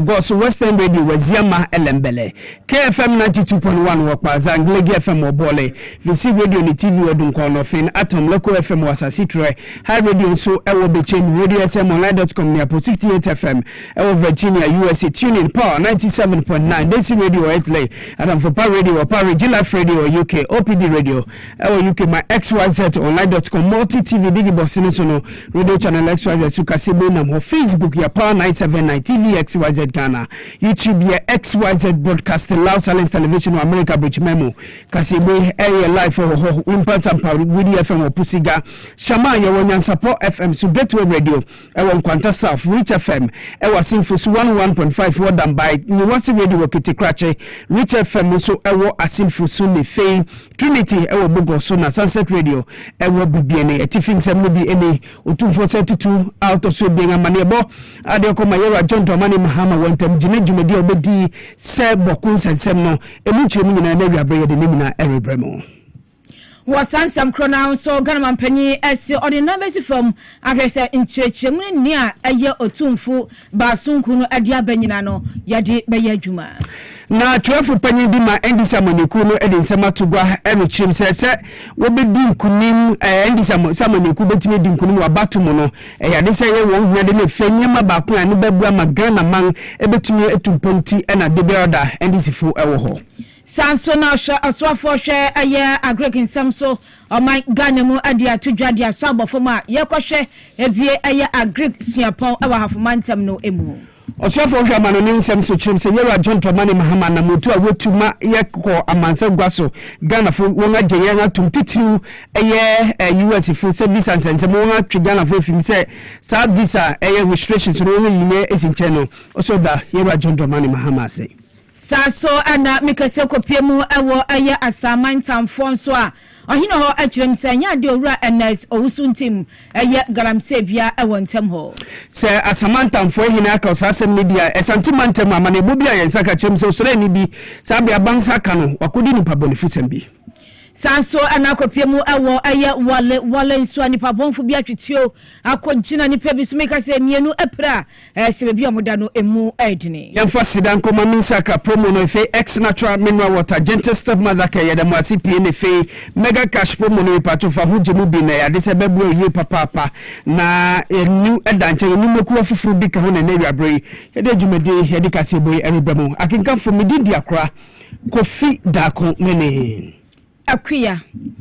Go so Western Radio Waziama Elembele KFM 92.1 Wakpaza Nglegi FM Obole VC Radio ni TV Odunkono Fin Atom Local FM Wasasitre High Radio so Ewo Bechem Radio SM Online.com near 68 FM Ewo Virginia USA Tuning Power 97.9 Desi Radio Etley Adam for Power Radio or Power Gilaf Radio UK OPD Radio Ewo UK my XYZ Online.com Multi TV Digi Bosinisono Radio Channel XYZ so Kasiebo Namo Facebook ya Power 979 TV XYZ Ghana, YouTube ya XYZ Broadcasting, Loud Silence Television, America Bridge Memo, Kasiebo area live for Wimpers and Power, Widi FM or Pusiga, Shama ya Wanyan Support FM, so Gateway Radio, Ewan Quanta South, Rich FM, Ewa Sinfus 101.5 Wadam by Niwasi Radio Wakiti Krache, Rich FM, so Ewa Asinfus Suni Fame, Trinity, Ewa Bogo Sona, Sunset Radio, Ewa BBNA, Etifing Semubi Ene, U242 out of Sweden and Maniabo, Adioko Mayera, John Tomani Mahama, Wantem, Jine Jumedi Obedi, Se Bokun Sensemno, Emuche Muna, Area Bread, the Nimina, Eri Bremo. Was some chronoun so Ghana Penny as you on the numbers from Agresa in church near a year or two fu Basunkuno Adia Beninano Yadi Bayajuma. Na 12 penny bima endi samonikuno edin sama tugwa enu chim se wo be din kunim endi samoniku betimi din kunim wa batumono ya de se ye won hia de ne fanyema ba ko anu bebua magana man ebetumi etumponti ena de beoda endi sifu ewo ho Sanso na aswafo hwe aye agrekin samso o my Ghana mu adia tudwadia so abofoma ye kohwe evie aye agrek suapon ewa hafomantam no emu Osofo hwa manonim samso chimse yewa John Tomani Mahama na mutu a wetuma yekọ amansa gwaso Ghana fo won agye ye atum titiu eye US fo service and sense mo won atwe Ghana fo fim se sa visa eye restrictions no won yine esinche no osoda yewa John Tomani Mahama say Saso ana mikase kopiemu ewo eye asamantam fonso a ohino ho akirem se nya de owura NS owusuntim eye galamsebia ewo ntem ho se asamantam fo hina aka osasem media esantimantem amane bobia yensaka kirem se osre ni bi sabia bansa kanu wakodi ni pabonifusem bi Sanso anakopiemu ewo eye wale nso anipa bonfu bi atwetio akogina nipa bi so meka se mienu epra se bi omoda no emu edini yemfa sidan koma minsaka promo no fe ex natural mineral water gentle step mother ka yedam asipi ne fe mega cash promo no pato fa hujemu bi na yade se bebu ye papa na enu edanche enu moku afufuru bi ka ho na na abrei yede djumede yede Kasiebo eribemu akinka fo medidi akra kofi dako mene Akuya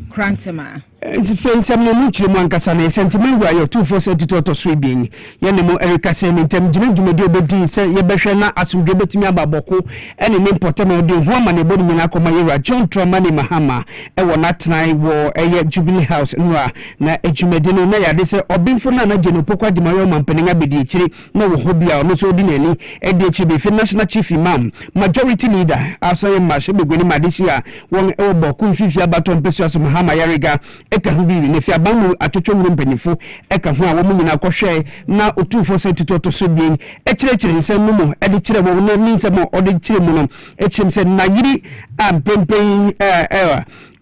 Krantema. It's some no much mankasa na sentiment wa yo 2472 to swibing yenemo Erika say mentem jimedjumedi obedi say yebehwe na asumdwe betimi ababoko ene ne potema de ho ama ne bodi nyina akoma yera John Tomani Mahama ewo natnai wo eye Jubilee House nwa na ejumedi no na yade say obinfo na na jeno pokwa dimayo mampaninga bedi ekiri na wo hobia ono so odi nani edi echibe national chief imam majority leader asaye mashe begoni madishia won ewo boku fifi abaton pesu aso Mahama yariga eka hubi ne fi abamu atotwo wuro mpanifo eka ho a wo nyina kohwe na otufo sentito to so bien ekirechire nsem mu ede kire wo na nsem ode kire mu no ekirem se na yiri ampempen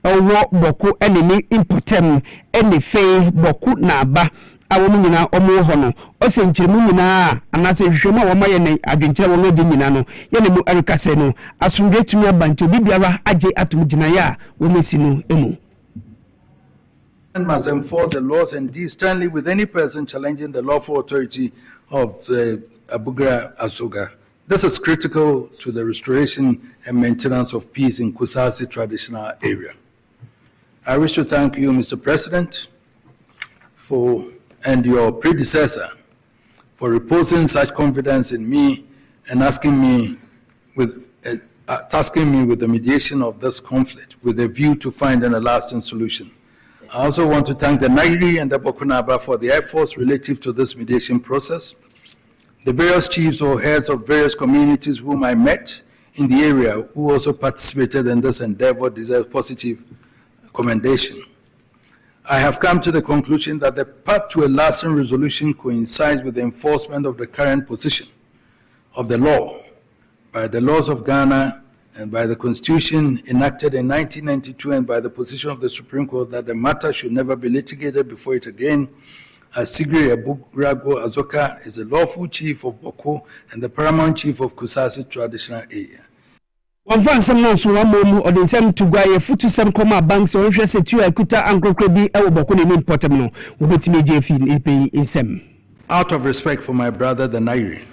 owo boku eneni importem ene fe boku na aba awo nyina omo ho no o se nkiremu nyina anase hwehwema wo maye ne adwenkire wo ngade nyina no ye ne mu Erika se no asumdwe tumi abanti obibiara age atum gyina ya wo mesi no emu must enforce the laws and deal sternly with any person challenging the lawful authority of the Abugra Asoga. This is critical to the restoration and maintenance of peace in Kusasi traditional area. I wish to thank you, Mr. President, and your predecessor for reposing such confidence in me and tasking me with the mediation of this conflict with a view to finding a lasting solution. I also want to thank the Nairi and the Bokunaba for the efforts relative to this mediation process. The various chiefs or heads of various communities whom I met in the area who also participated in this endeavor deserve positive commendation. I have come to the conclusion that the path to a lasting resolution coincides with the enforcement of the current position of the law by the laws of Ghana and by the Constitution enacted in 1992 and by the position of the Supreme Court that the matter should never be litigated before it again, Asigri Ebugrago Azoka is the lawful chief of Bawku and the paramount chief of Kusasi traditional area. One fan some months one more or the same to Guy Futu some comma banks or interest to Akuta and Crocrabi Elbokuni in Portamno will be to me JF in Sem. Out of respect for my brother, the Nairi,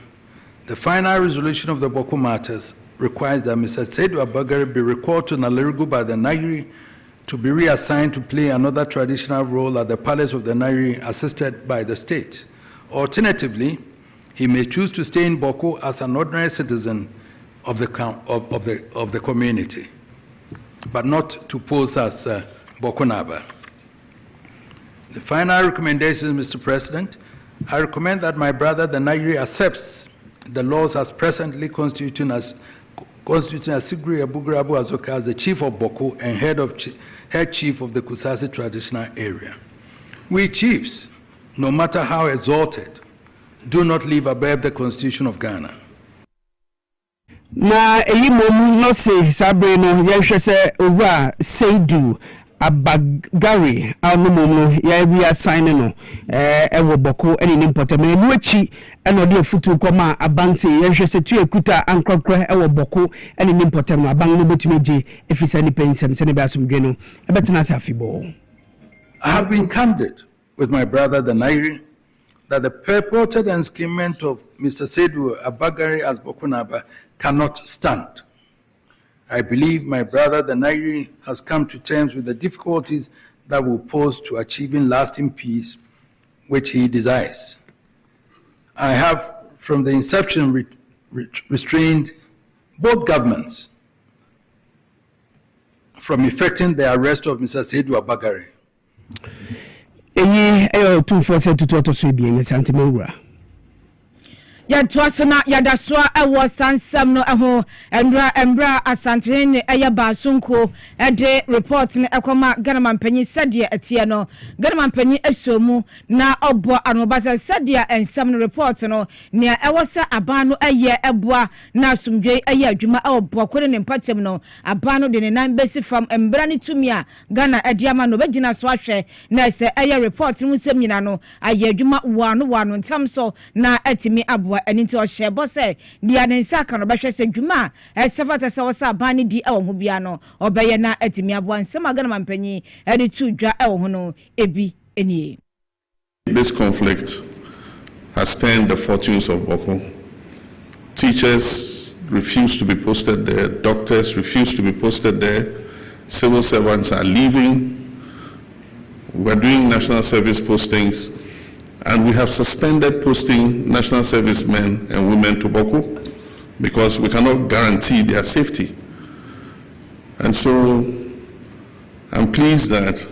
the final resolution of the Bawku matters requires that Mr. Sedu Abagari be recalled to Nalerigu by the Nairi to be reassigned to play another traditional role at the palace of the Nairi assisted by the state. Alternatively, he may choose to stay in Bawku as an ordinary citizen of the community, but not to pose as Bawku Naba. The final recommendation, Mr. President, I recommend that my brother, the Nairi, accepts the laws as presently constituting Asigri Ebugrabu Azoka as the chief of Bawku and head chief of the Kusasi traditional area. We chiefs, no matter how exalted, do not live above the Constitution of Ghana. Na elimomu no se sabre no yehwe se owa Seydou Abagari anumomu ya wi assign no ewo Bawku eni ni mpotame nu achi eno de futu koma abanse yehwe se tu ekuta ankrokro ewo Bawku eni ni mpotame abang no betumi je efisa ni pensem se ne be asomdwe no ebetena safibo. I have been candid with my brother the Nairi that the purported enskinment of Mr. Seydou Abagari as Bawku Naba cannot stand. I believe my brother the Nairi has come to terms with the difficulties that will pose to achieving lasting peace, which he desires. I have, from the inception, restrained both governments from effecting the arrest of Mr. Seydou Abagari. Yatwasona yadaswa ewo sansam no eho embra asantene eye basunko ede report ne ekoma Ghana manpanyi sade atie no Ghana manpanyi esomu na obo anobasa sade ensam no report no ne ewo sa abano eye eboa na asumdwe eye adwuma obo kore ne mpatem no abano de ne nan besi fam embra ne tumia Ghana ediama no begina so ahwe na se eye report mu sem nyina no aye adwuma wano ntamso na atimi aboa eni o shebo se dia nensa kan obehwe se dwuma sefata se wosa bani di e ho bia no obeye na atimi aboa nsem Ghana manpanyi edi tu dwa e ho no ebi enie. This conflict has turned the fortunes of Bawku. Teachers refuse to be posted there, doctors refuse to be posted there, civil servants are leaving. We're doing national service postings, and we have suspended posting national service men and women to Bawku because we cannot guarantee their safety. And so I'm pleased that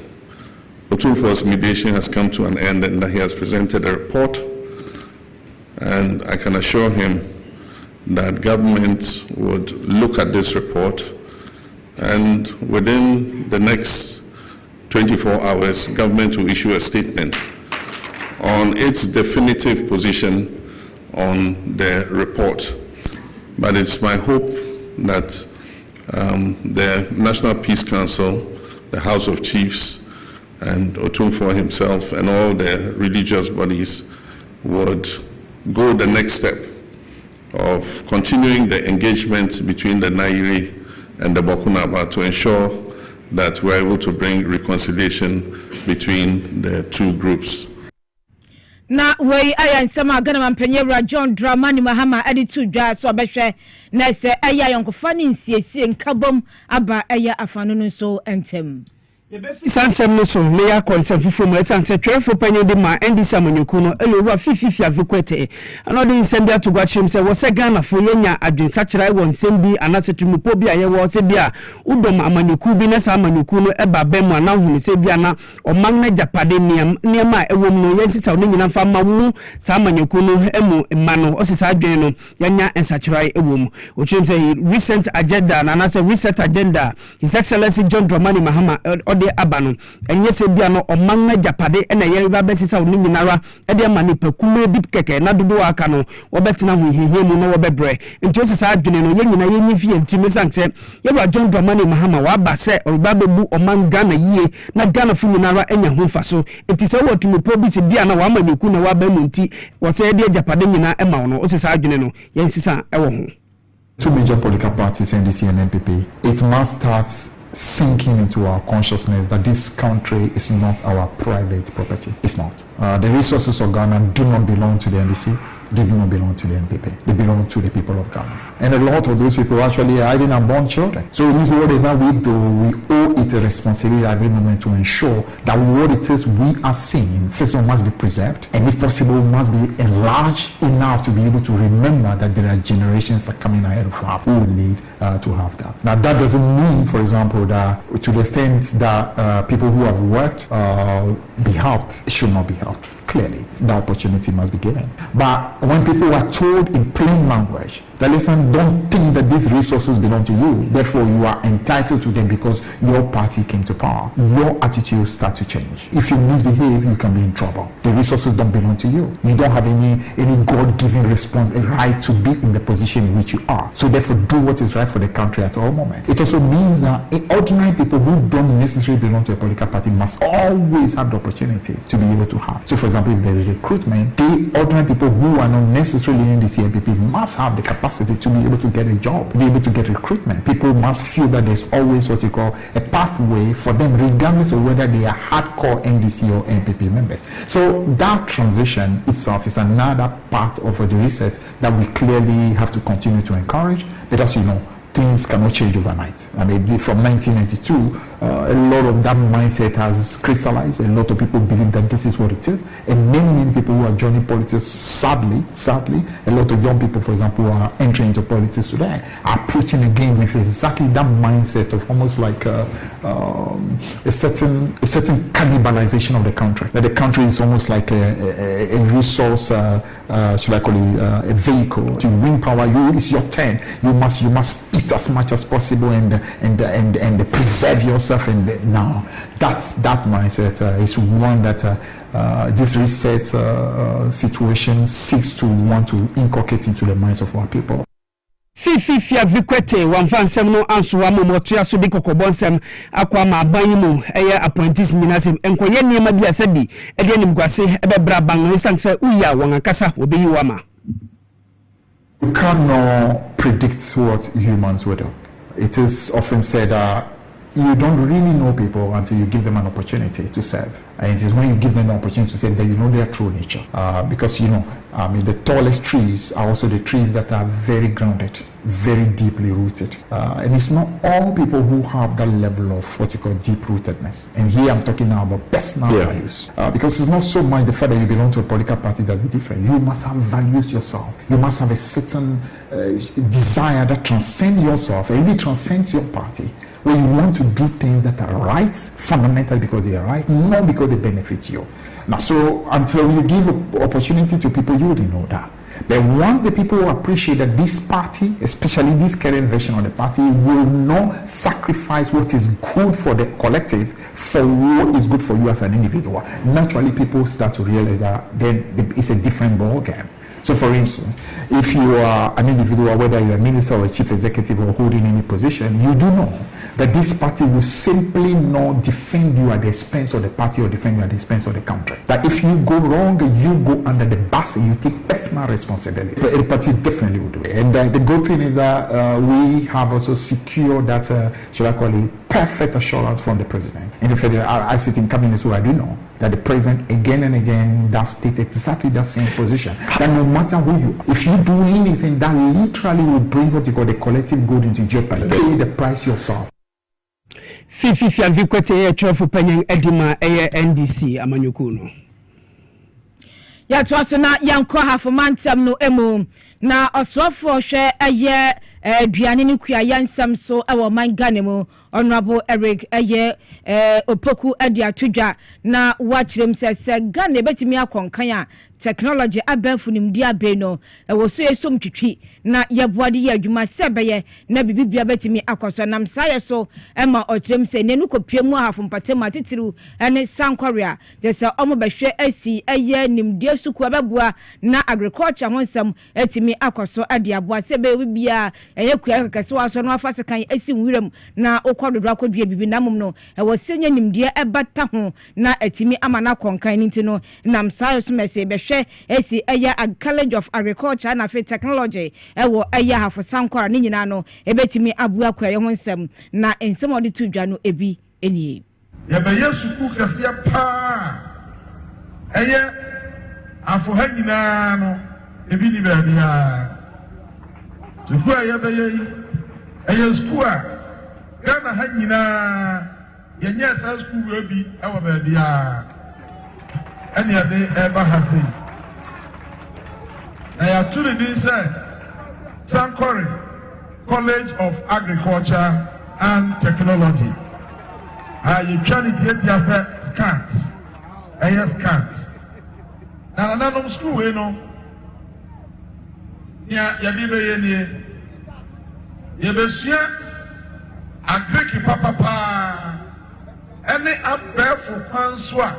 Otumfuo's mediation has come to an end and that he has presented a report. And I can assure him that government would look at this report, and within the next 24 hours, government will issue a statement on its definitive position on the report. But it's my hope that the National Peace Council, the House of Chiefs, and Otumfuo himself and all the religious bodies would go the next step of continuing the engagement between the Nairi and the Bawku Naba to ensure that we're able to bring reconciliation between the two groups. Na wey aya nsema Ghana manpanyi John Dramani Mahama editu dwa so behwe na se aya yonkofa ni nsiesie nkabom aba aya afanu no so entem. Sansem no so me ya konsem fufo mu esanse twerefo panyi de ma endi samanyoku no elowa fififi avekwete anode nsem bia to gwachim se wo se Ghana fo yenya adwensa kira wo nsem bi anasetumupo bi aye wo se bia udom amanyoku bi na samanyoku no eba bem ana hunu se bia na omang na japade niam ewom no yensisa wo nyina fa ma wu samanyoku no emu ma no osisa adwen no yenya ensakira ewom ochim se recent agenda na na se recent agenda His Excellency John Dramani Mahama ɔde aba no enye se bia no ɔman na japade na ye ba besisa wo nyinara e de ma ne pakume bi keke na dodo aka no wɔbɛtena ho hihie mu no wɔbɛbrɛ nti osisa adwene no ye nyina ye nyifie ntimi sanse ye wa John Dramani Mahama wa ba se ɔba bebu ɔman Ghana yie na Ghana fu nyinara enya ho faso nti se wo tumupo bi se bia na wa ma neku na wa ba mu nti wo se de japade nyina e ma wo no osisa adwene no ye nsisa e wo ho. Two major political parties, NDC and NPP, it must start sinking into our consciousness that this country is not our private property. It's not. The resources of Ghana do not belong to the NDC. They do not belong to the NPP. They belong to the people of Ghana. And a lot of those people actually are even unborn children. So it means whatever we do, we owe it a responsibility at every moment to ensure that what it is we are seeing, first of all, must be preserved, and if possible, must be enlarged enough to be able to remember that there are generations that are coming ahead of us who will need to have that. Now, that doesn't mean, for example, that to the extent that people who have worked be helped, it should not be helped. Clearly, the opportunity must be given. But when people are told in plain language that, listen, don't think that these resources belong to you, therefore you are entitled to them because your party came to power, your attitude starts to change. If you misbehave, you can be in trouble. The resources don't belong to you. You don't have any God-given response, a right to be in the position in which you are. So therefore, do what is right for the country at all moments. It also means that ordinary people who don't necessarily belong to a political party must always have the opportunity to be able to have. So for example, if there is recruitment, the ordinary people who are not necessarily in the CNPP must have the capacity to be able to get a job, be able to get recruitment. People must feel that there's always what you call a pathway for them, regardless of whether they are hardcore NDC or NPP members. So that transition itself is another part of the reset that we clearly have to continue to encourage. But as you know, things cannot change overnight. I mean, from 1992, a lot of that mindset has crystallized. A lot of people believe that this is what it is. And many people who are joining politics, sadly, a lot of young people, for example, who are entering into politics today, are approaching again with exactly that mindset of almost like a certain cannibalization of the country. That the country is almost like a resource, should I call it a vehicle. To win power, it's your turn. You must eat as much as possible and preserve yourself. And now that mindset is one that this reset situation seeks to want to inculcate into the minds of our people. Fifia vikwete wamfansem no anso wa momoto aso di kokobonsem akwa ma ban mu eye apprentice minasem enkoye niema bi asadi e de nimkwase ebebra ban nsanse uya won akasa obeyi wa ma. You cannot predict what humans will do. It is often said you don't really know people until you give them an opportunity to serve. And it is when you give them an opportunity to serve that you know their true nature. Because, you know, the tallest trees are also the trees that are very grounded, very deeply rooted. And it's not all people who have that level of what you call deep rootedness. And here I'm talking now about personal values. Because it's not so much the fact that you belong to a political party that's different. You must have values yourself. You must have a certain desire that transcends yourself and really transcends your party, where you want to do things that are right, fundamentally because they are right, not because they benefit you. Now, so until you give opportunity to people, you already know that. But once the people appreciate that this party, especially this current version of the party, will not sacrifice what is good for the collective for what is good for you as an individual, naturally people start to realize that then it's a different ball game. So for instance, if you are an individual, whether you're a minister or a chief executive or holding any position, you do know that this party will simply not defend you at the expense of the party or defend you at the expense of the country. That if you go wrong, you go under the bus and you take personal responsibility. But the party definitely will do it. And the good thing is that we have also secured that, should I call it, perfect assurance from the president. And in fact, I sit in cabinet, so I do know that the president again and again does state exactly that same position. That no matter who you are, if you do anything that literally will bring what you call the collective good into jeopardy, pay the price yourself. Fifia vikwete ya chofu penyen edima eye NDC amanyukuno. Ya tuwaso na yankwa hafu mantam no emu na oswafo hwe eye duane ni kuya yansam so ewo man Ghana mu Honorable Eric eye opoku ade atodwa na wachirem se Ghana betimi akonkan a technology abenfu nimdi abeno ewo so yesom twitwi na yeboade ye adwuma sebeye na bibibia betimi akoso nam saye so ema okyerem se nenu kopiemu ahafo mpatem atitiru ene sankoria desa omo behwe asi eye nimdi suku ababua na agriculture honsam etimi akoso ade aboa sebe bibia eye kua kase waso no afase kan asi nwirem na okododo akodua bibi na mum no ewo senya nimdi ebata ho na etimi amana konkan nti no nam saye so mese behwe asi eye College of Agriculture and Technology ewo eye hafo sankora ni nyina no ebetimi abua kwa ye honsam na ensem odi tu dwa no ebi enie ye be yesuku kase pa eye afo ha nyina no ebi ni ba bia tuku eye be ye eye suku a Ghana ha nyina ye nya sa suku we bi ewo ba bia ene ade eba hase na ya turi din say Sankore College of Agriculture and Technology. You can it say scant. Scant. Now another school we know. Ya dibe ye ni. Ye besia agriki papa. Any abefo kwanswa.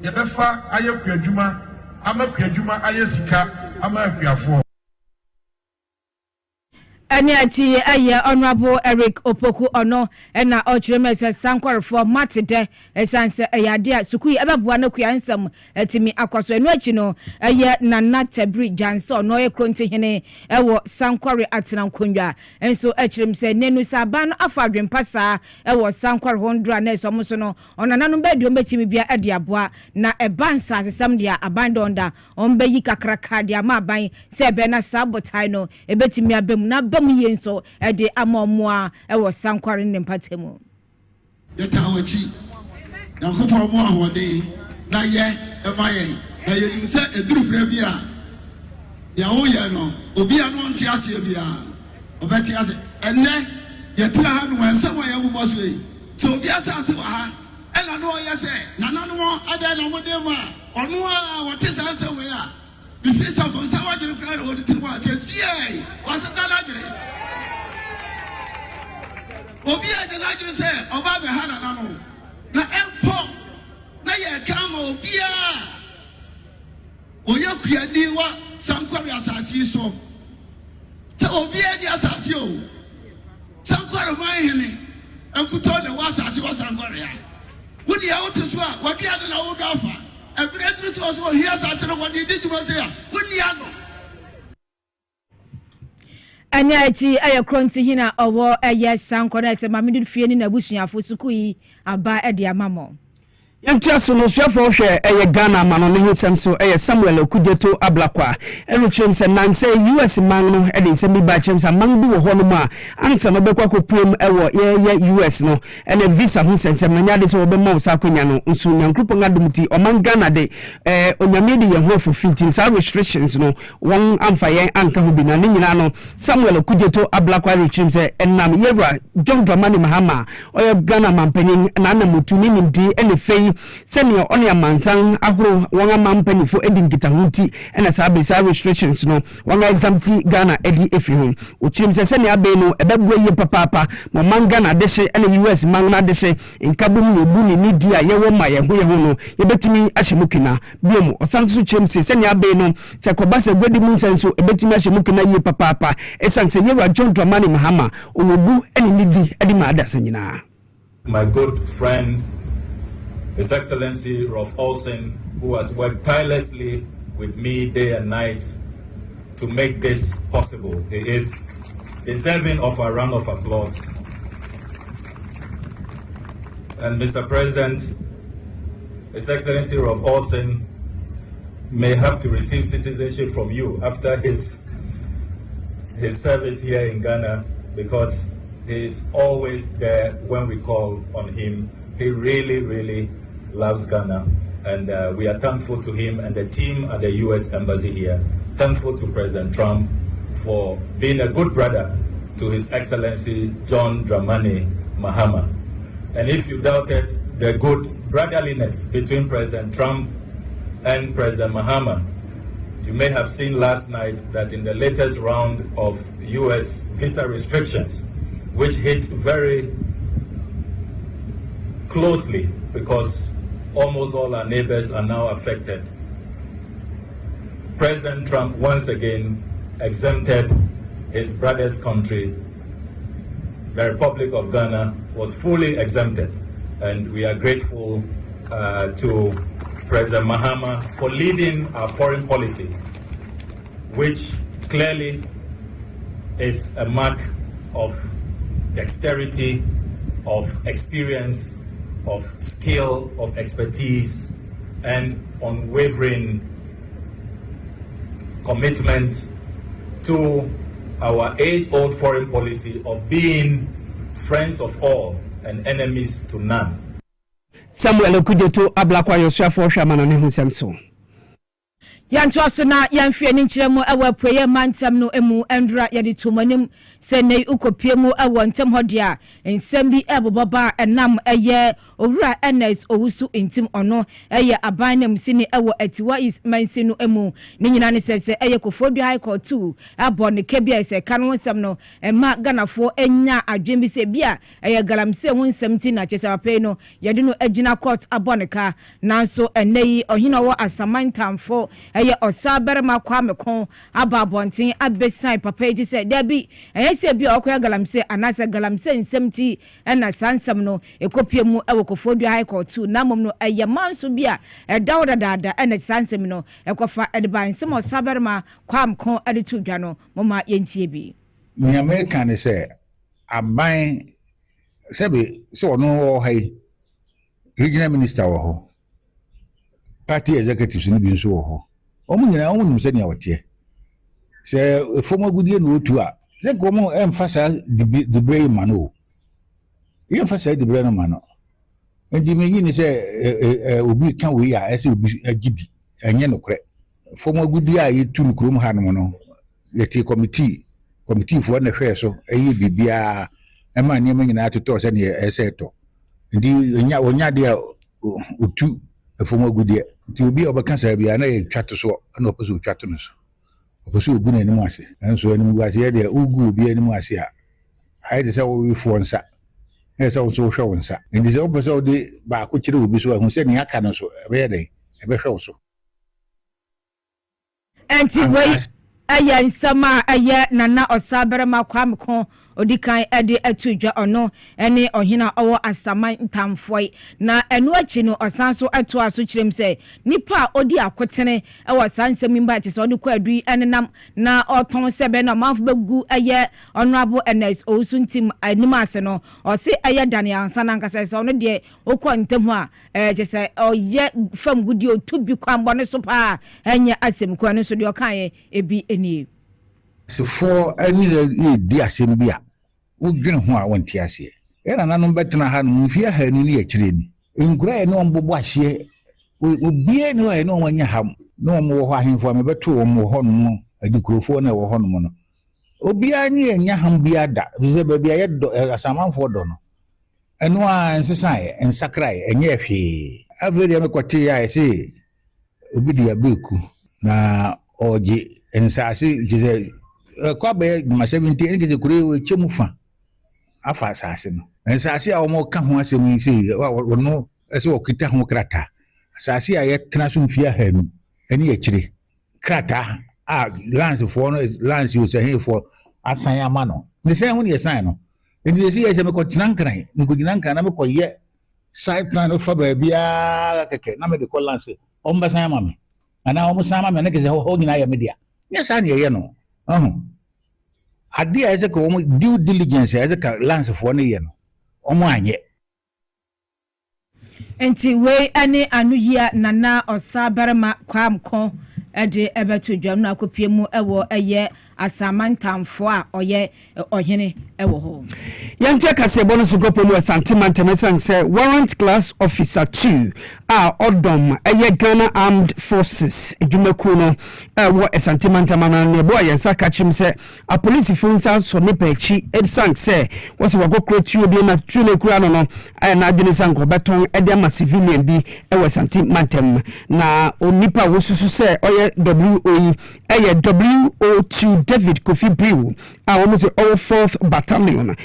Ye befa aye kwadwuma, ama kwadwuma aye sika, ama akuafo. Ani ati aye honorable Eric Opoku ono na ochiremese sankorefo matede esanse ayade a sukui ebeboa na kuansam atimi akwaso enu achi no aye nana tabri janso no ye kronti hene ewo sankore atena nkonwa enso achiremse nenu saban afadwen pasa ewo sankore hondra na esomuso no onananu bedio betimi bia ade aboa na ebansa asesam dia abandonda ombeyi kakraka dia ma ban se be na sabotai no ebetimi abem na yenso ede amomwa ewo sankware ne mpatemu yetawachi yakofo mo ahode na ye emaye na ye nse eduru brabia ya oye no obi anu nti ase bia obeti ase enne yetra ha no ense wo ye wo so yi so obi ase wa ha ena no ye se nananu mo ade na mo de ma onu a wote sanse we a bifisa ko sa wa jere kra ro de tirwa se sie wasata na jere obi a na jere se oba be ha na no na empo na ye kama obi a oyakua ni wa sankwari asasi so se obi a di asasi o sankwari man hene enkuto de wa asasi wa sankwari a wodi a wotu so a wodi a na wo dafa ebredru so here asasi no wodi di djuma se a wodi a no ani ati aye kronti hina owo eye sankora ese mamidi fie ni na busuafo sukui aba ede amamo Yantiaso no swafo hwe eye Ghana mano ne hinsem so eye Samuel Okujeto Ablakwa eruchem se nanse US man no ede nsem bi ba chem sa man bi wo hono ma ansa no bekwa kopum ewo ye US no ene visa hu sensem na nyade so obema usa kwanya no nsu nyankrupo ngadumti oman Ghana de onyame de ye ho for 15 sa restrictions no won amfa yen anka hu bi na ne nyina no Samuel Okujeto Ablakwa eruchem se enam yewra John Dramani Mahama oye Ghana mampanyin na na mutuni nimdi ene fei senior on ya mansan ahoro wanga mampanifo edi nkita hunti ena sa restrictions no wanga examti Ghana edi efi ho ochirim se senior be no ebebwe ye papa mo manga na deshe ena US manga na deshe nkabum no bu ni media ye wo ma ye ho no ye betimi ahyemukina biomu osanto so chirim se senior be no se kobase gwedi mu nsenso ebetimi ahyemukina ye papa esanse ye wa John Dramani Mahama owobu eni nidi edi ma adasa nyina. My good friend His Excellency Rolf Olsen, who has worked tirelessly with me day and night to make this possible. He is deserving of a round of applause. And Mr. President, His Excellency Rolf Olsen may have to receive citizenship from you after his service here in Ghana, because he is always there when we call on him. He really loves Ghana, and we are thankful to him and the team at the U.S. Embassy here. Thankful to President Trump for being a good brother to His Excellency John Dramani Mahama. And if you doubted the good brotherliness between President Trump and President Mahama, You may have seen last night that in the latest round of U.S. visa restrictions, which hit very closely because almost all our neighbors are now affected, President Trump once again exempted his brother's country. The Republic of Ghana was fully exempted, and we are grateful to President Mahama for leading our foreign policy, which clearly is a mark of dexterity, of experience, of skill, of expertise, and unwavering commitment to our age-old foreign policy of being friends of all and enemies to none. Samuel Okudeto ablakwa Yosua for Shamana ne husemso. Yanto aso na yamfie ni nkyeremu ewa poye mantam no emu endra yede tomanim se nei ukopiemu ewa ntem hode a ensem bi ebobaba enam eye owura NS owusu intim ono eye abanam sini ewa atiwa is mansinu emu ni nyina ne sese eye Kofodu High Court 2 abone kebia se kanu nsem no ema ganafo enya adwembi se bia eye galamse hu nsem ti na chese pape no yede no agina court abone ka nanso enei ohina wo asamantamfo eye osaberma kwame kon ababontin abesan papa ji se dabi eye se bia okoya galamse anase galamse nsem na sansam no ekopiemu ewo Kofodu High Court 2 namom no eye manso bia edawda dada na sansam no ekofa edbansem osaberma kwam kon editu dwa no moma yentie bi ni American ne se aban sebe se ono wo hai regional minister wo ho party executives ni bi nso wo ho omu nyina omu nim se ne awote se former gudie no otu a se komo emphasa the brain mano emphasa the brain mano endi me yin se obi kan we a ese obi agidi enye no kre former gudie a yetu no krom ha no no yeti committee for na hwe so eyi bibia ema ne me nyina atoto se ne ese to ndi onya de otu former gudie ti obi obaka sa bia na ye twato so na oposo twato no so oposo ogu na nimu ase enso animu ase ye de ugu obi animu ase a ai de se wo wi fo nsa ese wo so hwe wonsa ndi se oposo de ba ko kire obi so hu se ne aka no so ebe ye de ebe hwe wo so anti wei aya nsama aya nana osaberma kwam kon odikan ede atudwa ono ene ohina owo asaman ntamfoi na enu achi no osanso ato aso kirem se nipa odi akotene ewo sansem mba ti se odi kwa adu enenam na oton sebe na manfo begu eye honorable NS osuntim anim ase no o se eye dane ansa na nkasa se ono de okwa ntem a je se oye fam gudi otubi kwambo ne so pa enye asem kwa ne so de okan ebi eni so for any di asembia udwene ho a wonti ase era nanom betena ha no mfia ha nu ne akire ni ngura e no mbobo ahye obie ne wa no wanya ham no mo ho ahemfo me beto wo mo ho no adikurofo na wo ho no no obia ni enya ham bia da ze ba bia ye do asamanfo do no eno a nsesa ensakra enye hwe avere me kwete ya ese obi dia beku na oje ensase gize kwa be ma 70 ngeze kure chemufa afa asase no ensase a wo ka ho asem ise wono ese okita ho krata asase a ye tena so mfia hanu eni ya kire krata a lance for no lance you say for asan ama no ne say ho ne san no enti se ye se me ko tinankran nko tinankran na me ko ye side plan of ba bia keke na me de ko lance o mba san ama me ana o mo san ama me ne ke se ho nyina ya media nya san ye no ade a ese ko due diligence ese ka lance for ne ye no omo anye enti we ane anuyia nana osaberma kwam kon ede ebeto dwam na kopiemu ewo eye asamantamfo a oye ohene ewo ho Yantia Kasiebo no sugopo mu Santimantem say warrant class officer 2 odom Ghana Armed Forces edwumaku no wo Santimantem na nebo ayensa kachim say a police funsa so nipa echi edsank say was wagokrotu obi na tule kura no no na adwene sanko beton ede ma civilian bi wo Santimantem na onipa wosusu say oye WOE WO2 David Kofi Brew wo say 4th battalion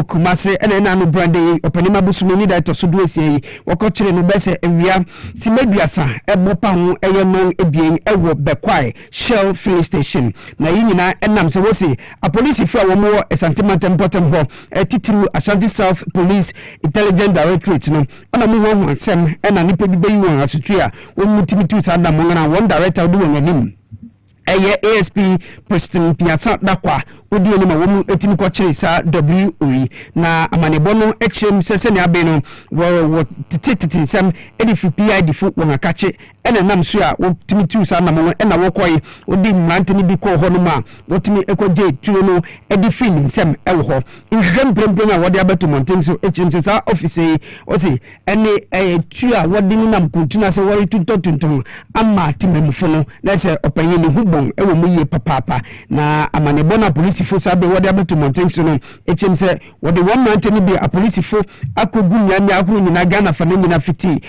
Kumase ena no brande opanima busumuni da to so do esi wokochire no bese ewia simeduasa ebopa ho non ebien ewo bekwai Shell filling station na yinyina enam se wosi a police fi awo mo Santimantem Bottom ho titiru Ashanti South Police Intelligence Directorate no ona mo ho ansem ena nipa bi bayi won asutu a won mutimi 2000 mo na one director do won anim ASP Preston Piasa Dakwa odi oni ma womu etimi ko kire sa WOE na amanebono echem sese ne abe no wo tititinsem edifi PID fu won akache ena nam so a wotimi tu sa nam ena wokoi odi mrante ni bi ko ho no ma wotimi ekoje tuo no edifi nsem ewo ho nhwem brembrem a wode abeto mountain so echem sese office o si ene tu a wode ni nam kontuna se wori tuntun ama timemfo no na se opanyi ni hubon ewo mu ye papa na amanebono police fo sabe wode abeto mountain so no echem se wode one man tani bi a police fo akogu nyanya ahuru nyina Ghana fa nyina fiti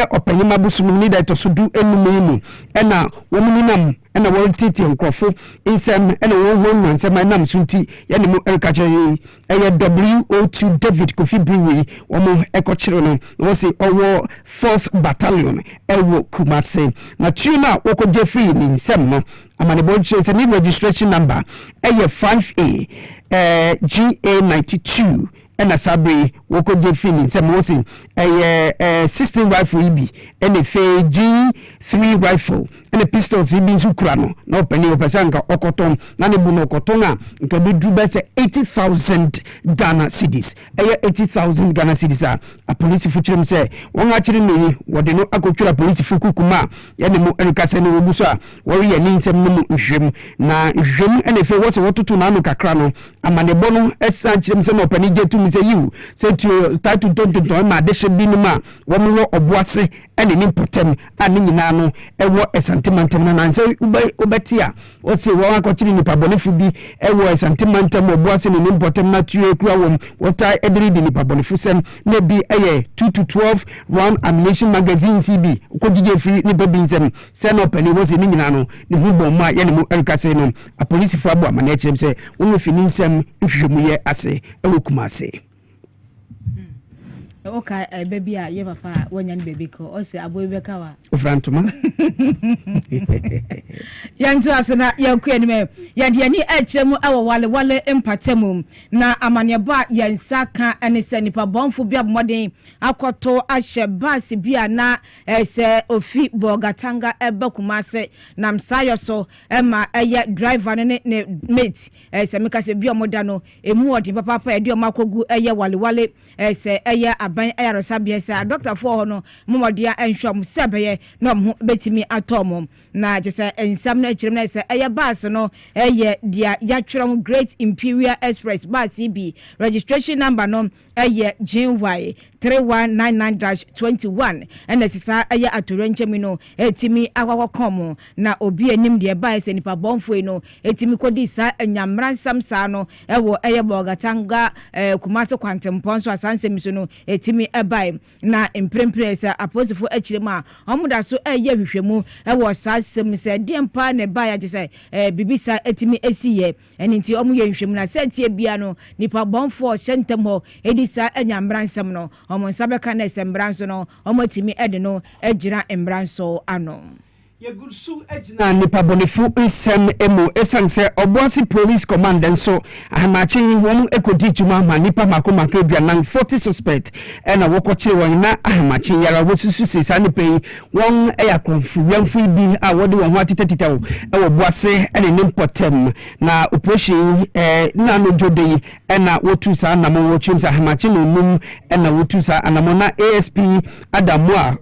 opanyima busum ni da to so du enum ena womuninam ena woltiti nkrofo insem ena wo nsem nam sunti ya ne mu erkache WO2 David Kofi Brew wo mu ekochiro no wo se owo 4th battalion ewo Kumase na tuna wo ko Jeffrey ni nsem no amane bonche se ni registration number 5A GA92 ena sabre woko Jeffrey se mo se 16 rifle ibi ena fe G3 rifle ena pistols ibi nsu kura no na opani opesanka okoton na ne bu no okoton a nka be dru be se 80,000 Ghana cedis 80,000 Ghana cedis a police fuchirem se won a chiri no wode no akotwira police fukukuma ya ne mo erika se ne wobu so a wori ya ni nsem no mu nhwem na nhwem ena fe wo se wototo na no kakra no amane bono esa chirem se no opani jetu say you say to title to ma de she binuma wo mo oboase ene ni potem ani nyina no ewo Santimantem na say ubetia o say wo akotiri ni pabonifu bi ewo Santimantem oboase ni potem na tue kura wo wota ediri di ni pabonifu sem na bi 2 to 12 round ammunition magazine CB ko gije free ni babinsem say no pani wo say ni nyina no ni hubon ma ye ni mo erika say no a police fo abo amane chem say wo fini nsem hwehwemu ye ase ewo Kumase okay baby ye papa wonyan baby ko o se aboy beka wa ofrantuma yantu asena yanku enime yade ani echemu ewo wale empatemu na amaneba yansa ka ene se nipa bonfo bia moden akoto ahye bas bia na se ofi bogatanga ebe Kumase na msayo so ema eye driver ne mate se meka se bia moda no emu odi papa edi o makogu eye wale se eye ban ayarasa biasa doctor for no momodia enhwam sebeye no mo betimi atom na jese ensam na chirem na se eye bus no eye dia yatwram Great Imperial Express bus bi registration number no eye GY 3199-21 and sisa eye atorenchemi no etimi awakokom na obi anim de ba se nipa bonfo no etimi kodi sa anyamransam sa no ewo eye bogatanga Kumase kwantempon so asansem so no etimi ebai na emprempre sa aposifo achirema omuda so eye hwehwemu ewo sasem se dempa ne ba ya gese bibisa etimi esiye eninti omu ye hwehwemu na setie bia no nipa bonfo hyentem ho edisa anyamransam no omo sabeka na sembranso no omotimi ede no agira embranso ano Yegursu ejina nipa bonifu nsem emu esanse oboasi police command so ahamachi won ekodi juma ma nipa makomako aduanan 40 suspect na wokochire won na ahamachi yara wosusu sesa nipa yi won eya konfuwamfu bi a wode won ho atetetetawo ewo boase ene nimpotem na operation na no jode na wotu sa na mo wochim sa ahamachi no num na wotu sa anamo na ASP Adamu a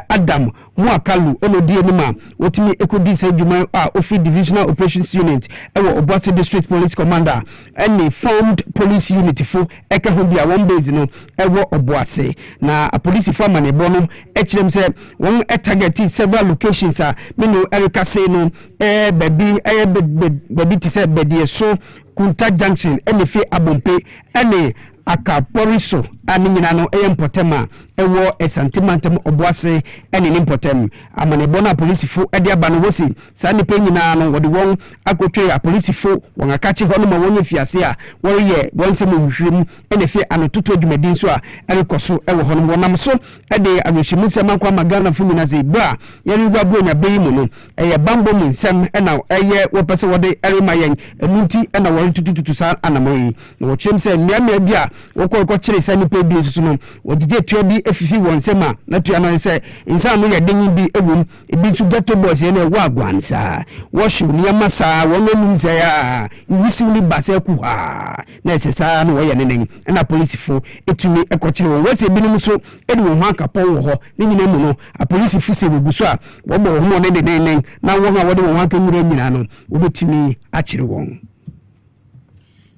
Adam Muakalu ono die nima otimi ekodi se djuma Ofi Divisional Operations Unit ewo Obuasi District Police Commander any formed police unit fo eke ho bia one base no ewo Obuasi na a police fo manebo no echirem se won target several locations menu Erika say no baby ti se bedi so Kunta Junction ene fe Abompe ene Akaporiso ani nyina no empotema ewo esantimantem Obuase ene nimpotem amanebo na police fo ede aba no wosi sa ne pe nyina no wode won akotwe a police fo won akache ho no ma won fiase a woreye wonsem ohwehwem ene fe anototo adwumadin so a erekoso ewo ho no wonam so ede agwehyimu sema kwa magana fo nyina ze bra yeri gwa nya beyi mu no eye bambo mu nsem ena eye wo pese wode erema yen enunti ena wori tututu sa anamoyi no wochem se miamia bia wokọ kire sa ni pe bi susu no wodije tua bi efifi won sema na tua no se insan no ye denyi bi ewum ebi nso ghetto boys ye na ewa agwan sa wash ni amasa won enum se ya wisi ni base ku ha na se sa no ye nenen na police fo etumi ekọkire wo wese binum so edi wo han kapo wo ho ni nyina mu no a police fo se beguso a wo bo ho mo nenen na wo ha wode wo han kanwura nyina no obetumi akire won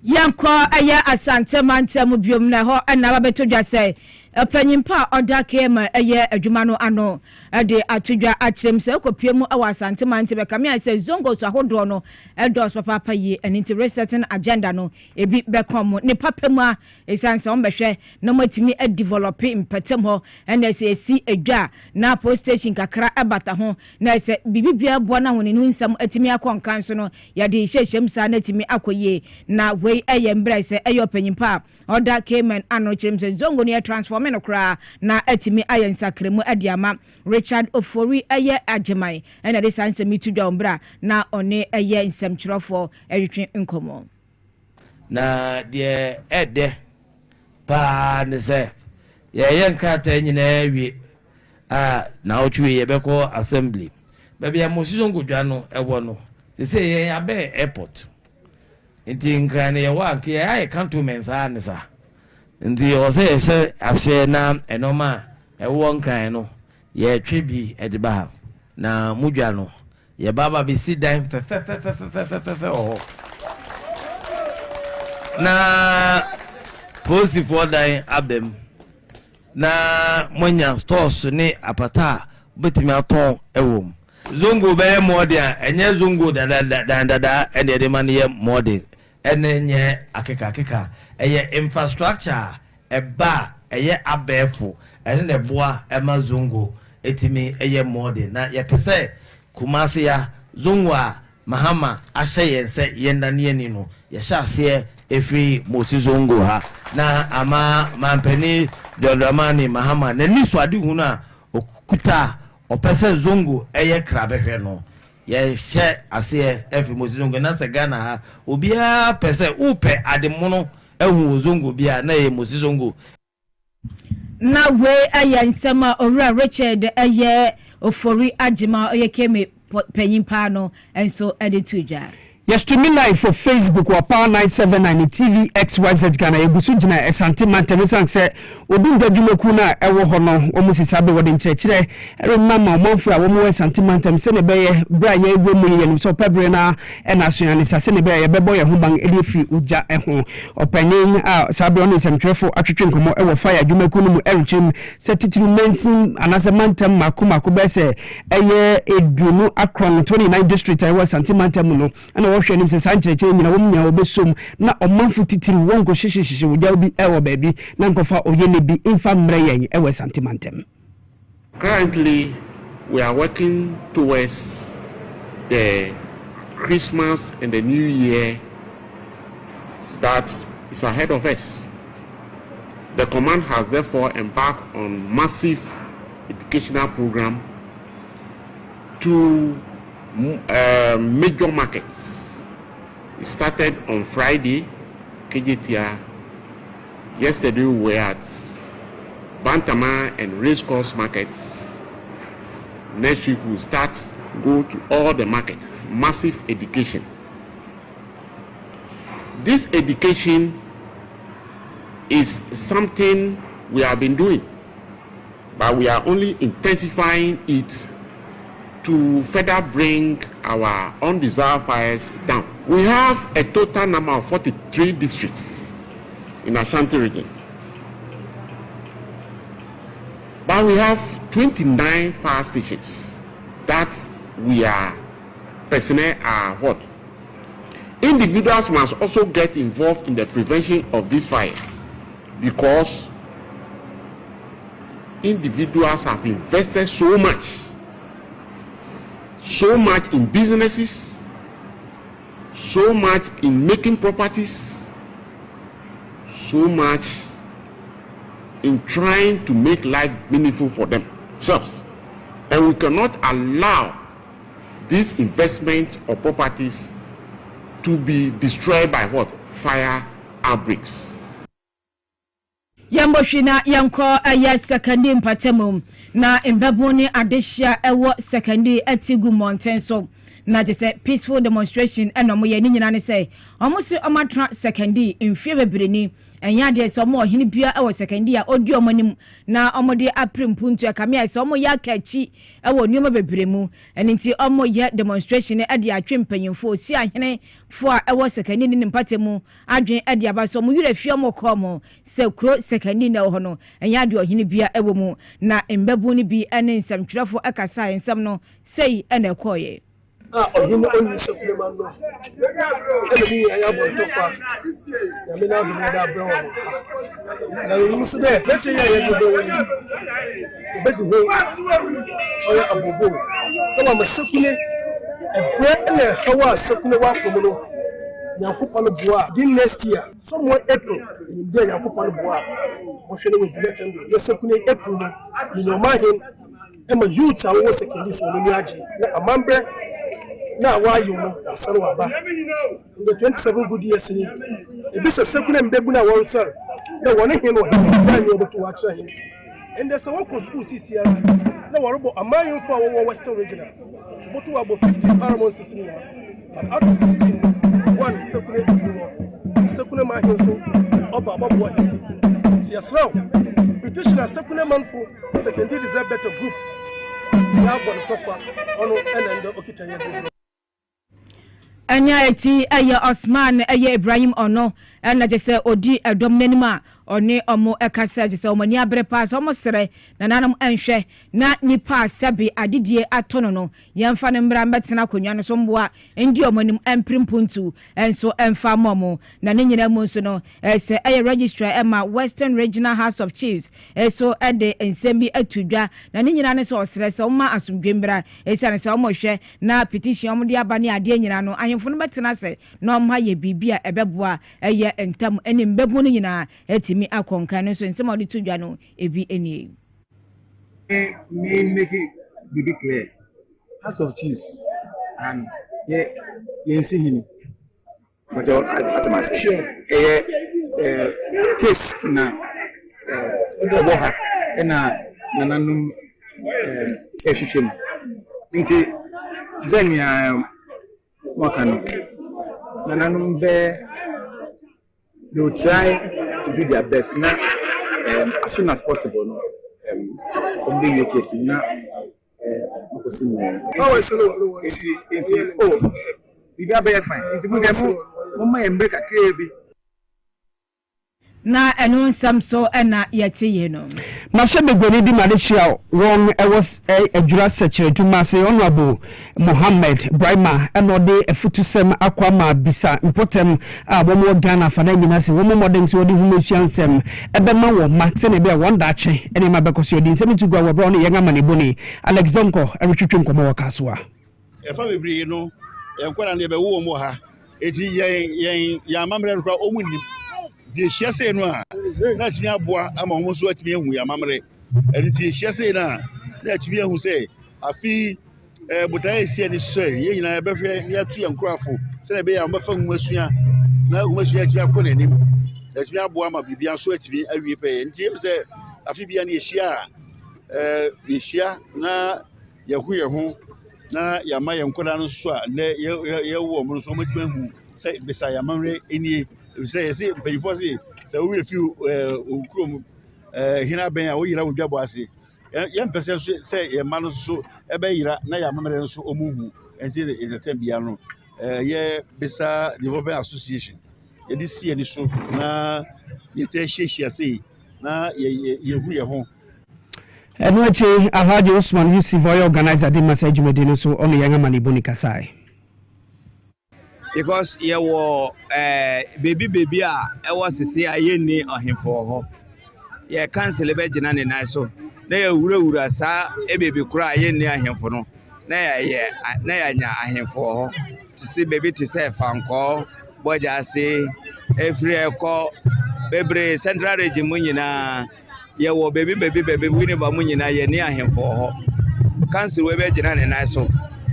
Yanko aya asante mantem biom na ho na babeto dwa sei Panyimpa oda kema eye adwuma no ano de atodwa akyerem se kopiemu awa asante mante be kamia se zongo so ahodo no edos papa yi an interesting agenda no ebi bekom ne papemu a esanse on behwe no matimi a develop impatem ho na se esi adwa na post station kakra ebata ho na se bibibia bo na hone nsam atimi akonkan so no ya de hyehye sa na atimi akoye na wei eye mbra se eye panyimpa oda kema ano kyerem se zongo ne transform menokra na atimi ayensakremu adiama Richard Ofori eye ajemai ena de sanse mitudwa ombra na one eye nsemkyerofo ehwetwe nkomo na de ede pa ne se ye nkrata nyina wie na otwe ye beko assembly bebia mosizongo dwa no ewo no se ye abe airport nti nkrane ye wa nke ye cantonment sa ne sa ndi ose se ase na enoma ewo nkan no ye twebi ediba na mudwa no ye baba bi sidan fe na posi for dan abem na monya stores ni apata betimi aton ewom zongo be modern enye zongo da ene de man ye modern enye akeka eye infrastructure eba eye abefo ene ne boa ema zongo etimi eye modern na ye pese kumase ya zongo a mahama ahye yense yenda ne ni no ye hyase efi moti zongo ha na ama mampeni dodamani mahama na ni so ade hu na okuta opese zongo eye krabehwe no ye hye ase efi moti zongo na se Ghana ha obia pese upe ademono ehu zongo bia na ye moti zongo na we aya nsema owura Richard eye Ofori ajima oye keme panyimpa no enso editujwa Yes, to me live for Facebook or Power 979 TV XYZ Ghana. Egusu jina esante mantemesan se odun dadwumaku na ewo ho no omusi sabe wode nkyerɛkyerɛ ere mama omanfu a womo esante mantem se ne beye bra ye egwo mu ye so pebre na na so yani se ne beye bebo ye ho ban elefi uja eho opanyin a sabe on nsemtwefo atwetwe nkomo ewo fire adwumaku no mu erichem se titiru mensin anase mantem makomako be se eye edunu akron 29 district ewo esante mantem no na hwenim se sankyerɛkyerɛ nyina womnya obesom na omanfu titiri wonko hyehyehye wogya bi ewo baabi na nkofa oyene bi imfa mmerɛ yɛn ewo santimantem. Currently we are working towards the Christmas and the New Year that is ahead of us. The command has therefore embarked on massive educational program to major markets. We started on Friday, KJTR. Yesterday we were at Bantama and Racecourse markets. Next week we'll go to all the markets. Massive education. This education is something we have been doing. but we are only intensifying it to further bring our undesired fires down. We have a total number of 43 districts in Ashanti region, but we have 29 fire stations that we are personnel are what? Individuals must also get involved in the prevention of these fires, because individuals have invested so much in businesses, so much in making properties, so much in trying to make life meaningful for themselves. And we cannot allow this investment of properties to be destroyed by what? Fire outbreaks. Yamboshina yanko aya secondary mpatemum na mbabuni adeshia ewo secondary etigu mountain so na jese peaceful demonstration eno mo ye ni nyina ne say omusi omatra secondary mfie bebreni enya de so mo hini bia ewo secondary a odi omonim na omode aprempuntu akamia so mo ya kachi ewo nioma bebremu eninti omo ye demonstration e de atwempanyimfo si ahene fo a ewo secondary ni mpatemu adwen e de aba so mo yire fie mo komo se kro secondary na ho no enya de ohini bia ewo mu na mbabu ni bi ene nsamtwerefo akasa ensam no sei ene ekoye ohini only supplement no enemy ya bonto fast ya me na bi da bro na you so there let's say ya go woni betu ho oya abobo kama masakune e na hawa sakune wa komo no yakopano boa din next year somewhere April in there yakopano boa mo hwene we direct ndo no sakune April no you know my em youth a wo secondary so no aji na amambre na wa you no asaro aba in the 27 good years ni e bi se sakune mbegu na won sir na won hin no ya ni oboto wa kira hin and there's a work school CCR na warobo amayin for our western regional boto wa bo 50 paramount system but out of 16 one secondary secondary man so oba bobo si asraw petitioner secondary man for secondary deserve better group ya bon tofa ono enendo okita yeze anya eti eye Osman eye Ibrahim ono na jese odi edom nanima oni omo ekasa jese omani abre pass omo sere na nanam enhwe na nipa sabi adidie atono no yemfa ne mbra mbetena konwa no so mboa ndi omanim emprimpuntu enso emfa momo na ne nyina mu nso no ese eye registrar ema Western Regional House of Chiefs eso ede ensembi atudwa na ne nyina ne so osere se oma asomdwembra ese ne se omo hwe na petition omo de abane ade nyina no ahemfo no betena se na omha ye bibia ebeboa eye entam eni mbebu no nyina etimi akonka no so nsema odi tudwa no ebi eni me make it be clear House of Chiefs and ye see him but at my sure case na oboha na nananum ehwehwem nti zania wakano nananum be they will try to do their best now as soon as possible no on the case now we got very fine it will get more break a crazy na enu samso ena yeti yeno mashe begoni di Malaysia won was adjura secretary to Mase Honorable Mohammed Brahma enode efutusem akwama bisa importem abomo Ghana fa na nyina se womo modern se odi humesuansem ebema wo maxe ne be won dache ene ma bekoso odi nsem tu gwa wo bro ne yenga mane boni Alex Zongo retwetwe nkomo wakaso a efa bebre no enkwara ne be wo mo ha eti yen ya mamre nkwa omunim die hye no a na timi aboa ama wo so atimi ehu ya mamre eni tie hye na atimi ehu se afi botae sie ni so ye nyina ya behwe ya tu ya nkrafo se na be ya mbafa nwasua na nwasua atimi akọ nanim atimi aboa ama bibia so atimi awie pe enti em se afi bia na ehia ehia na yahu yehu na ya ma yenkoda no so a na ye wo mo so matimi ehu say besaya mamre eni say before say we feel ukrom hina ben a wo yira wo dwabo ase yɛmpɛ sɛ yɛma no so ɛbɛyera na yɛamammerɛ nso ɔmuhu ɛnti in the time bia no yɛbɛsa development association yɛde si ani so na yɛsɛ hyiahyia sei na yɛhu yɛ ho ɛno akyi Alhaji Usman Yusuf ɔyɛ organizer de masa adwumadi no so ɔno yɛn ama ne boni kasae because yɛwɔ baby a ɛwɔ sese a yɛnni ɔhemfo hɔ yɛ cancel bɛgyina ne nan so na yɛwurawura saa baby kora a yɛnni ahemfo no na yɛanya ahemfo hɔ to see baby to say fankɔ bɔgya ase efiri ɛkɔ bebre central region mu nyinaa yɛwɔ baby wini ba mu nyinaa yɛnni ahemfo hɔ cancel we bɛgyina ne nan so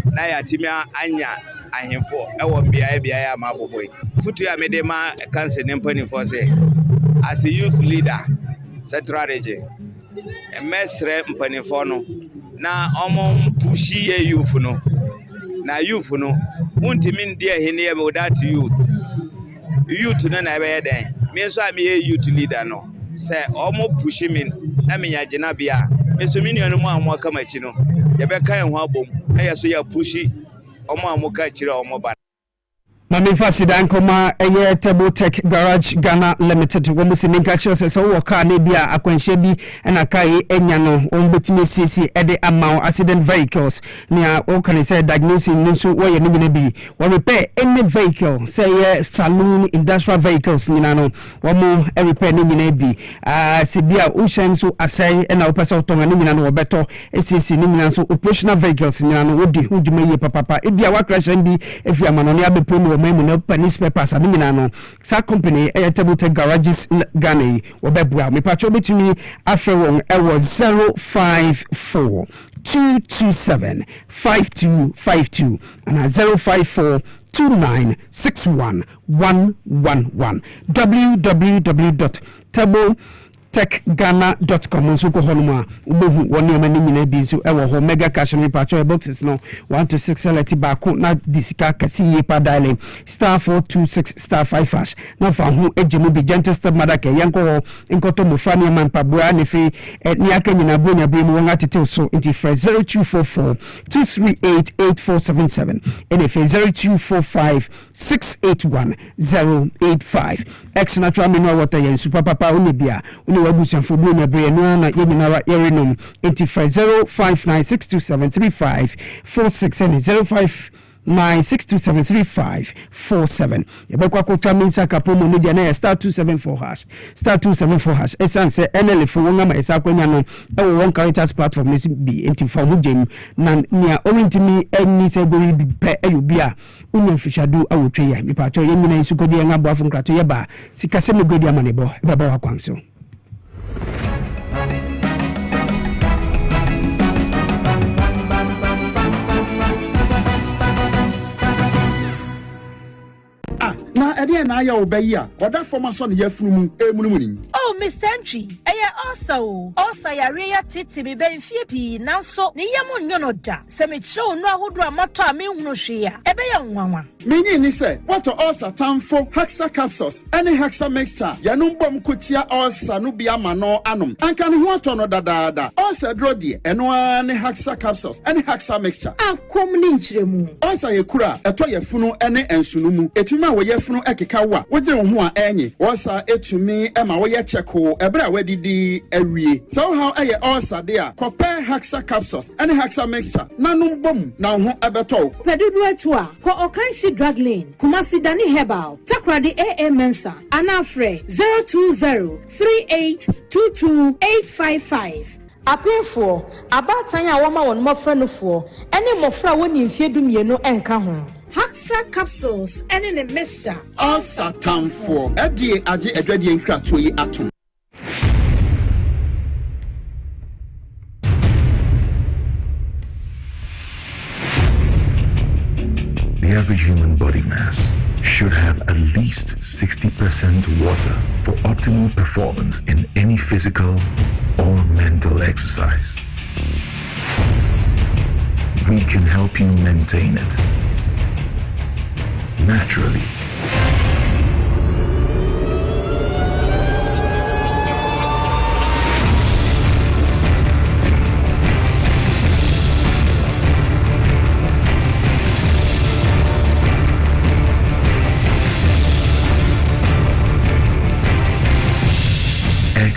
na yɛatimi anya ahemfo ɛwɔ biae ama boboi futu ya mede ma cancel ne mpanimfo sɛ as a youth leader central region mesre mpanimfo no na ɔmo pushi ye youth no na youth no untimi ndie hene ye without youth no na ɛbɛyɛ den me so am ye youth leader no sɛ ɔmo pushi me na me nyagina bia me so me nuanu mu amo aka machi no ye bɛka en ho abom na ye so ya pushi omo amuka chira omo ba na me fa sidan koma eye Table Tech Garage Ghana Limited wo musi ninka chiro se wo car na bia akwanhye bi na kai enya no on betime sisi ede amount accident vehicles nia o kan say diagnosing nso wo ye no bi wo repair any vehicle say saloon industrial vehicles nyina no wo mo repair ni nyina bi se bia o hyen so asai na o pesa otonga ni nyina no wo beto sisi ni nyina so operational vehicles nyina no wo di huduma ye papa e bia wa crash bi efi amano ne abepo Memu no panis papers and no sa company Table Tech Garages Ghana obebua me patcho betumi afrewon ewo 054 227 5252 and 054 2961 111 www.tabletechghana.com nso ko honoma ubehu woni ma ni nyina bi nso ewo ho mega cash me patcho boxes no 1 to 6 select Bawku na disika Kasiebo pa dialing *426*5# na fa ho ejemu bi gentle step mother ke yanko ho enkoto mofra ne man pabua ne fi ni aka nyina bronya bremu won atete so inti fra 0244 2388477 and fi 0245681085 ex natural mineral water yen super papa oni bia oni wabusan fo bronya bre no na yenyina yerenom inti fra 0596273546 and 0596273547 yebekwa kwota minsa kapomo no dia na *274# esanse NL fo wonga ma esa kwanya no ewo won characters platform ne bi enti fa hugem na nia orintimi eni se gori bi pe ayobi a unya fishadu awotwe ya mipacho yenyina isuko dia ngabo afun krato yeba sikase me godi amanebo baba wa kwanso na ede na aya obayi a oda forma so ne yafunu mu ni oh Mr. Entry also yare ya titi be benfie pi nanso ne yam nyono da se me kire onu ahodo amato a me hunu hwe a ebe ya nwanwa menyi ni se what ulcer tamfo hexa capsules any hexa mixture yanum bom kotia ulcer no bia ma no anom anka ne ho ato no dadaada ulcer dro de eno ani hexa capsules any hexa mixture akom ni nchiremu ulcer ye kura eto yafunu ene ensunu mu etuma wo yafunu ekeka wa wogire ho a enye ulcer etumi ema wo ye cheko ebra wadidi awie so how eye ulcer de a compare hexa capsules any hexa mixture nanum bom na ho ebeto pedudu etu a ko okanshi drug lane Kumasi Dani Herbal Takradi AA Mensa Anafre 02038228855 Apefo abatanya woma won mofra no fo ene mofra woni mfiedum no enka ho Hexa capsules ene ne mixture ulcer tamfo edie age adwadie nkratoyi yi atom The average human body mass should have at least 60% water for optimal performance in any physical or mental exercise. We can help you maintain it naturally.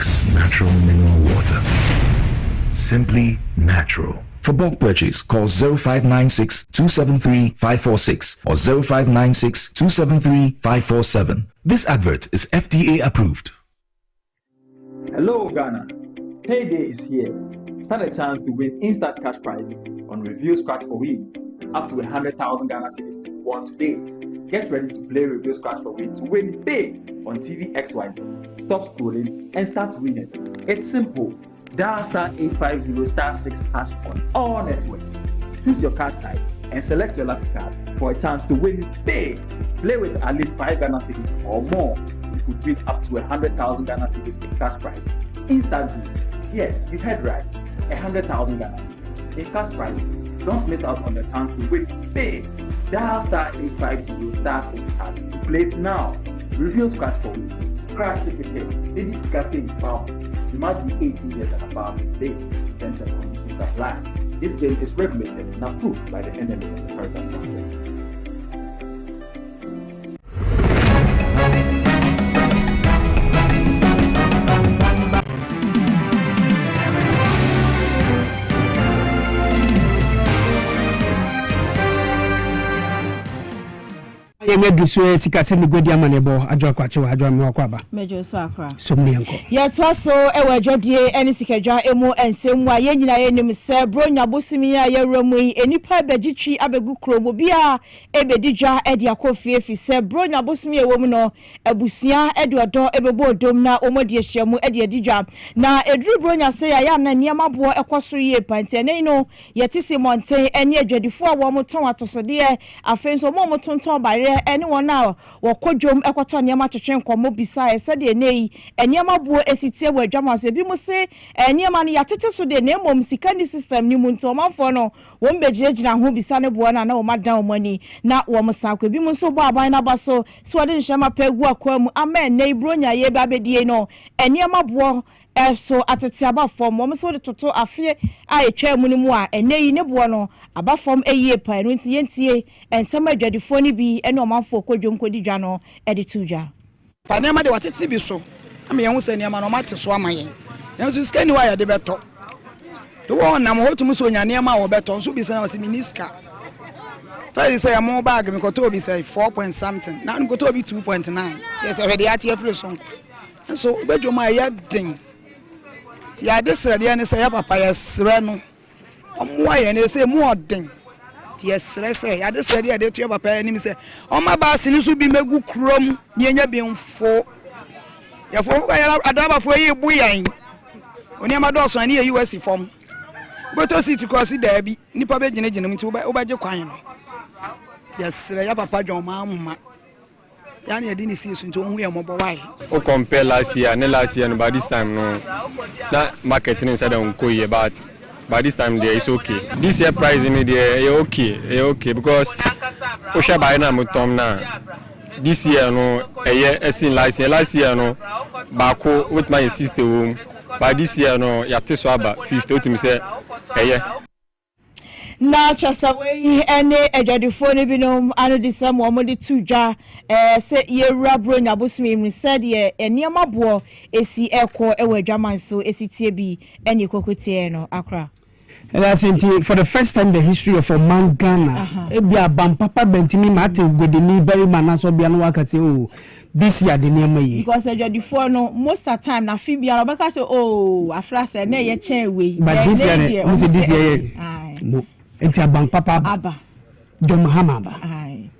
makes natural mineral water. Simply natural. For bulk purchase, call 0596-273-546 or 0596-273-547. This advert is FDA approved. Hello, Ghana. Payday is here. Stand a chance to win instant cash prizes on Review Scratch for Win. Up to 100,000 Ghana cedis to be won today. Get ready to play Review Scratch for Win to win big on TV XYZ. Stop scrolling and start winning. It's simple. Dial *850*6# on all networks. Choose your card type and select your lucky card for a chance to win big. Play with at least 5 Ghana cedis or more. You could win up to 100,000 Ghana cedis in cash prizes instantly. Yes, you heard right. 100,000 Ghana cedis in cash prizes. Don't miss out on the chance to win big. Dial *850*6# to play it now. Review Scratch for Win. Scratch it again. Baby Scratching power. You must be 18 years and above to play. Terms and conditions apply. This game is regulated and approved by the NMA and the Caritas Project. Yenge dusu sika se migodi amanebo adwa kwache adwa mwakwaba mejo so akra so mienko ye to so ewe adwodie eni sikadwa emu ensemu a ye nyina ye nim se bro nyabosumi a ye wramu enipa begitwi abegu kromo bia ebedidwa edi akofie fi se bro nyabosumi e womu no abusia edodo ebebo odom na omodi ehyiamu edi edidwa na edru bro nya se ya na niam abo ekosoro ye pantene no yetisi monten eni adwadifo a wo moton atosode afenso mo motonton bare eni wona wokodwom ekoto niam atwetwen komo bisa ese de nei eniam abo esitie wa adwamase bi mu se eniam no yatete so de na emom sikani system ni mu nto manfo no wo mbegiregyina ho bisa ne bo na wo madan omani na wo msakwa bi mu so bo aban na baso so wode nhama pegu akwamu amen nei bronya ye ba bedie no eniam abo so atete abafom mo so de toto afie a etwa mu ni mu a eneyi ne bo no abafom eyie pa no nti yentie ensem adwadifo ni bi ene omanfo kodwom kodidwa no ede tuja pa ne ma de watete bi so ama yen husa niam no mate so ama yen enso skani wa ya de beto do won na mo hotum so nya niam a wo beto so bi se na wase miniska fa say ya mo bag me koto bi say 4 point something na no koto bi 2.9 yes e de ati afre so enso bedwom a ya den ya desere de ne say ya papa ya sere no omo aye ne say mu odin ti ya sere say ya desere de to ya papa ya ni say o ma ba sini so bi megu krom ye nya bi mfo ya fo ya adaba fo ye bu yan oni ma do so ani ye US form beto city cross da bi nipa be gine mu ti wo ba je kwan no ti ya sere ya papa dwon ma amma yani ya dini si sunto hu ya mobo why o compare last year no by this time no that marketing inside on koye but by this time there is okay this year price in there okay because o sha buy na mutom na this year no esin last year no Bawku with my sister home by this year no ya te so aba 50 to me say na chasawe ene adwadifo ne binom ano disem wo mo de tuja se yewura bro nyabosumi mi said ye eniam abo esi ekọ ewa adwaman so esitie bi ene kokotie no akra. That's it. For the first time in the history of a man Ghana, ebia bampapa bentimi mate godini very man so bia no waka say oh this year the name ye because adwadifo no most of time na fi bia obeka say oh afra say na ye chen we but this year this year no enti bampapa aba John Mahamaba ai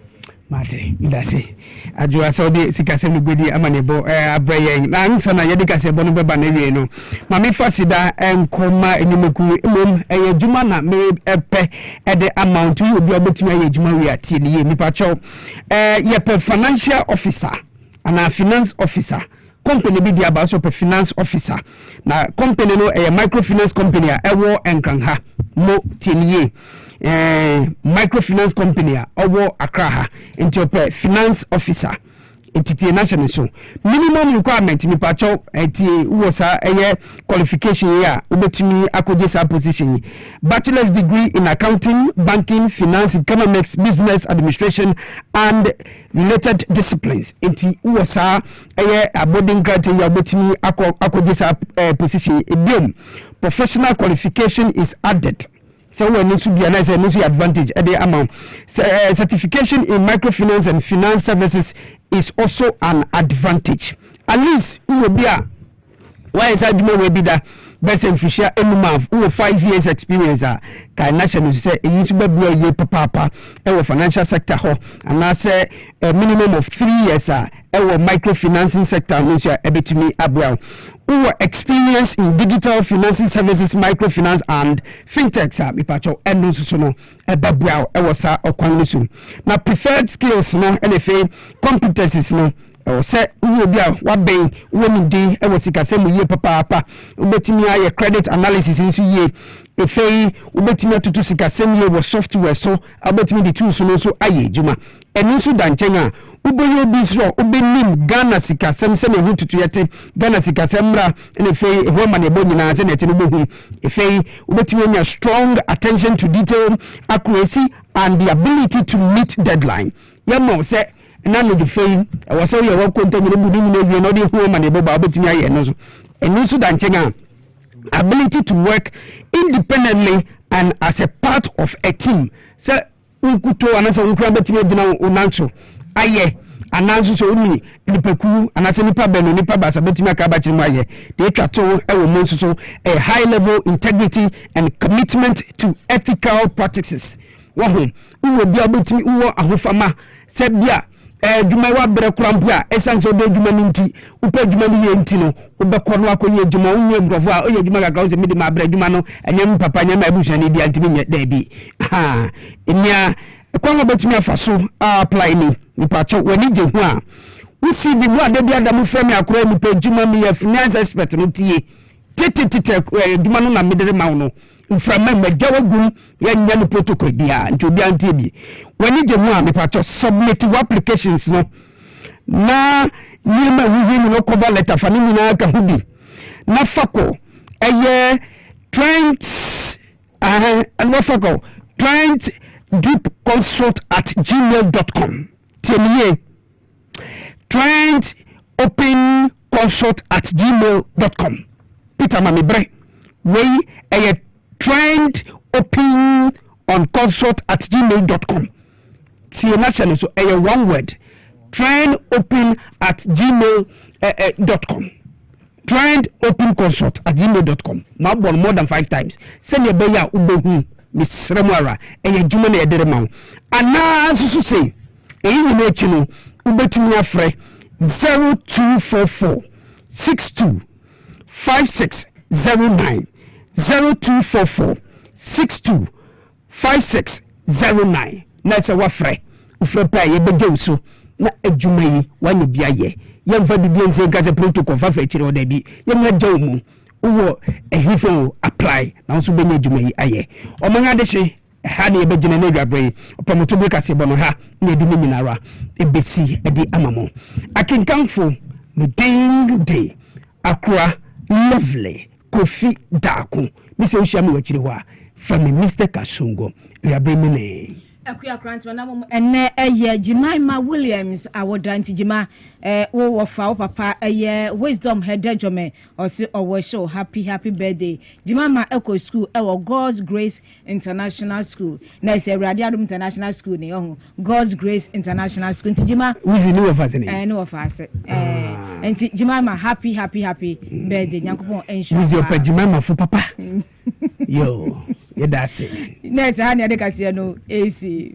mate idase adwa saudi sikasem no godi amanebo abrayen na nsa na yedi kasebo no beba na wie no mami fasida enkoma enimeku emom eyadwuma na me epe ede amount wi obi obetumi ayadwuma wi atie ne ye nipa cho ye financial officer ana finance officer company bi dia ba so finance officer na company no microfinance company a ewo enkranha mo tinie microfinance company a owo Accra ha into finance officer entitie national so minimum requirement mi pacho etie wo sa eye qualification ya obetumi akoje sa position bachelor's degree in accounting, banking, finance, economics, business administration and related disciplines. Enti wo sa eye aboding criteria obetumi akoje sa position idiom professional qualification is added. So we need to be a nice advantage at the amount. Certification in microfinance and finance services is also an advantage. At least we will be a why is that will be the best and fisher any month who 5 years experience can national say you to be a year papa financial sector and I say a minimum of 3 years microfinancing sector which are able to me abroad. Who are experienced in digital financing services, microfinance and fintech mi pacho eno so no ebabua ewosa okwanlesu. Na preferred skills no NFA competencies no say who be waben woni di ewosika semu ye papa ubetimi aye credit analysis nso ye efei ubetimi atutu sika semu ye wo software so ubetimi di tools no so aye juma eno so danchenya uboyo bisro ubenim Ghana sikasem se ne hututu yete Ghana sikasem ra ene fei ho ma ne bo nyina se ne te no bohu efei ubetimi nya strong attention to detail, accuracy and the ability to meet deadline yamo se na no de fei e so ye wo konta nyina budu nyina wie no de ho ma ne bo ba ubetimi aye no so enu so danchenga ability to work independently and as a part of a team se unkuto anasa unkura betimi dina unancho aye ananso so uni nipaku anase nipa beno nipa basa betimi aka ba chirimu aye de twato ewo monso so a high level integrity and commitment to ethical practices wo uwo bia betimi uwo ahofama se bia djuma wa bere krampia esanso de djuma ninti upa djuma ni ye nti no ubekọ no akoye djuma unye ngrofo a oye djuma kakra o se mede ma bere djuma no enyem papa nyem abuhwa ne dia ntimi nye da bi ha enia kwanga betumi afaso apply ni pacho wani je hu a we CV mu adabi adamu frame akora mu pe djuma mi ya finance expert no tie tete djuma no na medere ma no mframa magawagum ya nya no protocol bia nti obi antie bi wani je hu a me pacho submit applications no na nyima huhimi no cover letter fa ni na ka hubi na fako eye Trent and what fako Trent deepconsult@gmail.com. Temiye Trent open consult@gmail.com. Peter Mamibre we a Trent open on consult@gmail.com. See national so a one word Trent open @gmail.com. Trent open consult@gmail.com. Now born more than 5 times. Send your beya ubohu Miss Ramara, a Jumane Ederemau. And now, so say, a union Ubetu Afre 0244 62 5609 0244 62 5609. Nasa Wafre, Ufrepa, Yebejo, na a Jumay, one biaye. Young Fabian say, Gaza protocol for fetching or debi, young Jomo. Uwo ehifo apply na nso benye dwuma aye omanga de hye ha ne ebegina na dwabre opomoto Kasiebo no ha na edi nyinara ebesi edi amamo akinkanfo meding day akra lovely Kofi Daku mise ohia me wachire ho a from Mr. Kasongo dwabre mene akuya kranto na mom enne eye Jemima Williams awodanti jima wo wofa papa eye wisdom hedejome osi owo show happy birthday Jemima eco school ewo God's Grace International School na ise Awurade Adom International School ne ho God's Grace International School ntijima wizi ni wofa se ne ni wofa se enti Jemima happy birthday nyankopon ensure wizi opa Jemima fu papa yo yedase Nese hani ade Kasiebo no AC